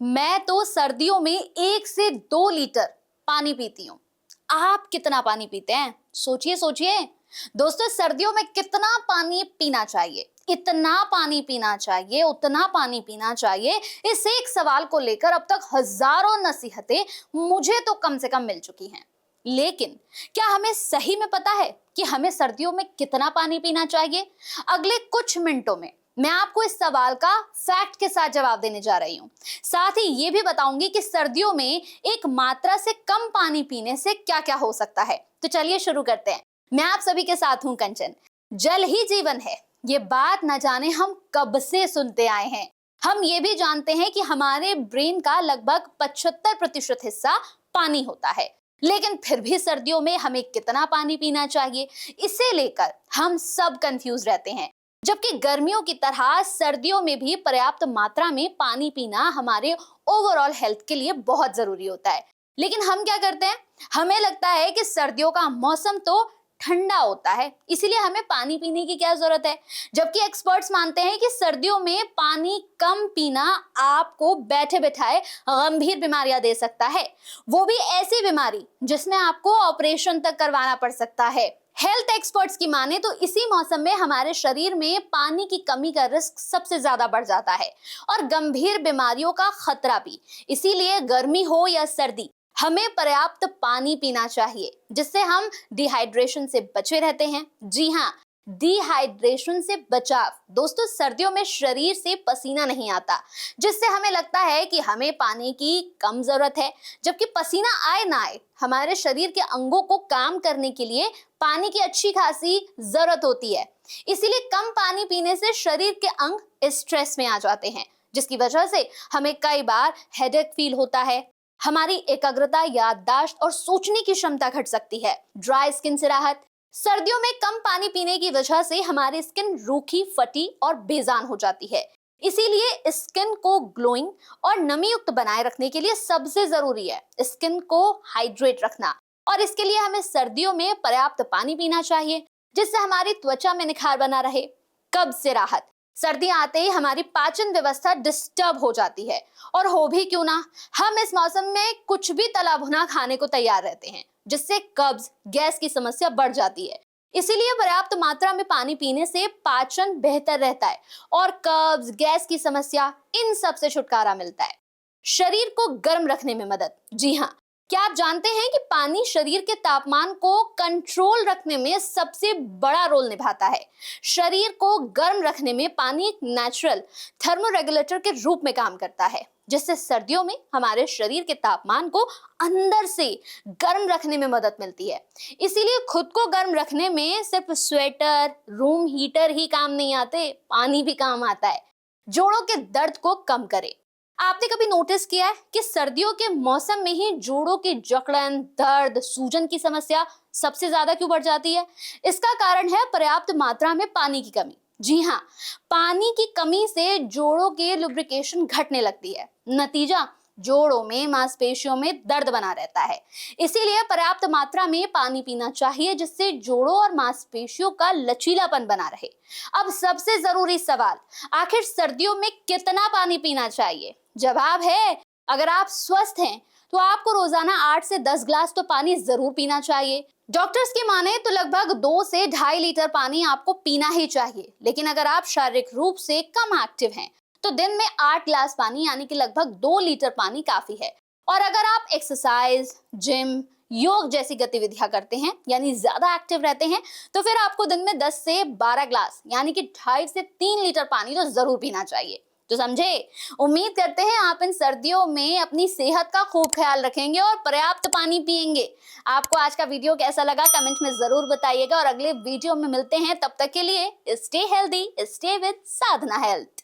मैं तो सर्दियों में 1 से 2 लीटर पानी पीती हूँ। आप कितना पानी पीते हैं? सोचिए सोचिए। दोस्तों, सर्दियों में कितना पानी पीना चाहिए? इतना पानी पीना चाहिए, उतना पानी पीना चाहिए। इस एक सवाल को लेकर अब तक हजारों नसीहतें मुझे तो कम से कम मिल चुकी हैं। लेकिन क्या हमें सही में पता है कि हमें सर्दियों में कितना पानी पीना चाहिए? अगले कुछ मिनटों में मैं आपको इस सवाल का फैक्ट के साथ जवाब देने जा रही हूँ। साथ ही ये भी बताऊंगी कि सर्दियों में एक मात्रा से कम पानी पीने से क्या क्या हो सकता है। तो चलिए शुरू करते हैं। मैं आप सभी के साथ हूं कंचन। जल ही जीवन है, ये बात न जाने हम कब से सुनते आए हैं। हम ये भी जानते हैं कि हमारे ब्रेन का लगभग 75% हिस्सा पानी होता है। लेकिन फिर भी सर्दियों में हमें कितना पानी पीना चाहिए, इसे लेकर हम सब कंफ्यूज रहते हैं। जबकि गर्मियों की तरह सर्दियों में भी पर्याप्त मात्रा में पानी पीना हमारे ओवरऑल हेल्थ के लिए बहुत जरूरी होता है। लेकिन हम क्या करते हैं, हमें लगता है कि सर्दियों का मौसम तो ठंडा होता है, इसीलिए हमें पानी पीने की क्या जरूरत है। जबकि एक्सपर्ट्स मानते हैं कि सर्दियों में पानी कम पीना आपको बैठे बिठाए गंभीर बीमारियां दे सकता है, वो भी ऐसी बीमारी जिसमें आपको ऑपरेशन तक करवाना पड़ सकता है। हेल्थ एक्सपर्ट्स की माने तो इसी मौसम में हमारे शरीर में पानी की कमी का रिस्क सबसे ज्यादा बढ़ जाता है और गंभीर बीमारियों का खतरा भी। इसीलिए गर्मी हो या सर्दी, हमें पर्याप्त पानी पीना चाहिए, जिससे हम डिहाइड्रेशन से बचे रहते हैं। जी हाँ, डिहाइड्रेशन से बचाव। दोस्तों, सर्दियों में शरीर से पसीना नहीं आता, जिससे हमें लगता है कि हमें पानी की कम जरूरत है। जबकि पसीना आए ना आए, हमारे शरीर के अंगों को काम करने के लिए पानी की अच्छी खासी जरूरत होती है। इसीलिए कम पानी पीने से शरीर के अंग स्ट्रेस में आ जाते हैं, जिसकी वजह से हमें कई बार हेडेक फील होता है। हमारी एकाग्रता, याददाश्त और सोचने की क्षमता घट सकती है। ड्राई स्किन से राहत। सर्दियों में कम पानी पीने की वजह से हमारी स्किन रूखी, फटी और बेजान हो जाती है। इसीलिए स्किन को ग्लोइंग और नमी युक्त बनाए रखने के लिए सबसे जरूरी है स्किन को हाइड्रेट रखना। और इसके लिए हमें सर्दियों में पर्याप्त पानी पीना चाहिए, जिससे हमारी त्वचा में निखार बना रहे। कब्ज से राहत। सर्दियां आते ही हमारी पाचन व्यवस्था डिस्टर्ब हो जाती है, और हो भी क्यों ना, हम इस मौसम में कुछ भी तला भुना खाने को तैयार रहते हैं, जिससे कब्ज, गैस की समस्या बढ़ जाती है। इसीलिए पर्याप्त मात्रा में पानी पीने से पाचन बेहतर रहता है और कब्ज, गैस की समस्या, इन सब से छुटकारा मिलता है। शरीर को गर्म रखने में मदद। जी हाँ, क्या आप जानते हैं कि पानी शरीर के तापमान को कंट्रोल रखने में सबसे बड़ा रोल निभाता है। शरीर को गर्म रखने में पानी एक नेचुरल थर्मोरेगुलेटर के रूप में काम करता है, जिससे सर्दियों में हमारे शरीर के तापमान को अंदर से गर्म रखने में मदद मिलती है। इसीलिए खुद को गर्म रखने में सिर्फ स्वेटर, रूम हीटर ही काम नहीं आते, पानी भी काम आता है। जोड़ों के दर्द को कम करे। आपने कभी नोटिस किया है कि सर्दियों के मौसम में ही जोड़ों की जकड़न, दर्द, सूजन की समस्या सबसे ज्यादा क्यों बढ़ जाती है? इसका कारण है पर्याप्त मात्रा में पानी की कमी। जी हाँ, पानी की कमी से जोड़ों के लुब्रिकेशन घटने लगती है। नतीजा, जोड़ों में, मांसपेशियों में दर्द बना रहता है। इसीलिए पर्याप्त मात्रा में पानी पीना चाहिए, जिससे जोड़ों और मांसपेशियों का लचीलापन बना रहे। अब सबसे जरूरी सवाल, आखिर सर्दियों में कितना पानी पीना चाहिए? जवाब है, अगर आप स्वस्थ हैं तो आपको रोजाना 8 से 10 गिलास तो पानी जरूर पीना चाहिए। डॉक्टर्स की माने तो लगभग 2 से 2.5 लीटर पानी आपको पीना ही चाहिए। लेकिन अगर आप शारीरिक रूप से कम एक्टिव हैं तो दिन में 8 गिलास पानी, यानी कि लगभग 2 लीटर पानी काफी है। और अगर आप एक्सरसाइज, जिम, योग जैसी गतिविधियां करते हैं, यानी ज्यादा एक्टिव रहते हैं, तो फिर आपको दिन में 10 से 12 गिलास, यानी कि 2.5 से 3 लीटर पानी तो जरूर पीना चाहिए। तो समझे? उम्मीद करते हैं आप इन सर्दियों में अपनी सेहत का खूब ख्याल रखेंगे और पर्याप्त पानी पिएंगे। आपको आज का वीडियो कैसा लगा कमेंट में जरूर बताइएगा, और अगले वीडियो में मिलते हैं। तब तक के लिए stay healthy, stay with Sadhana health.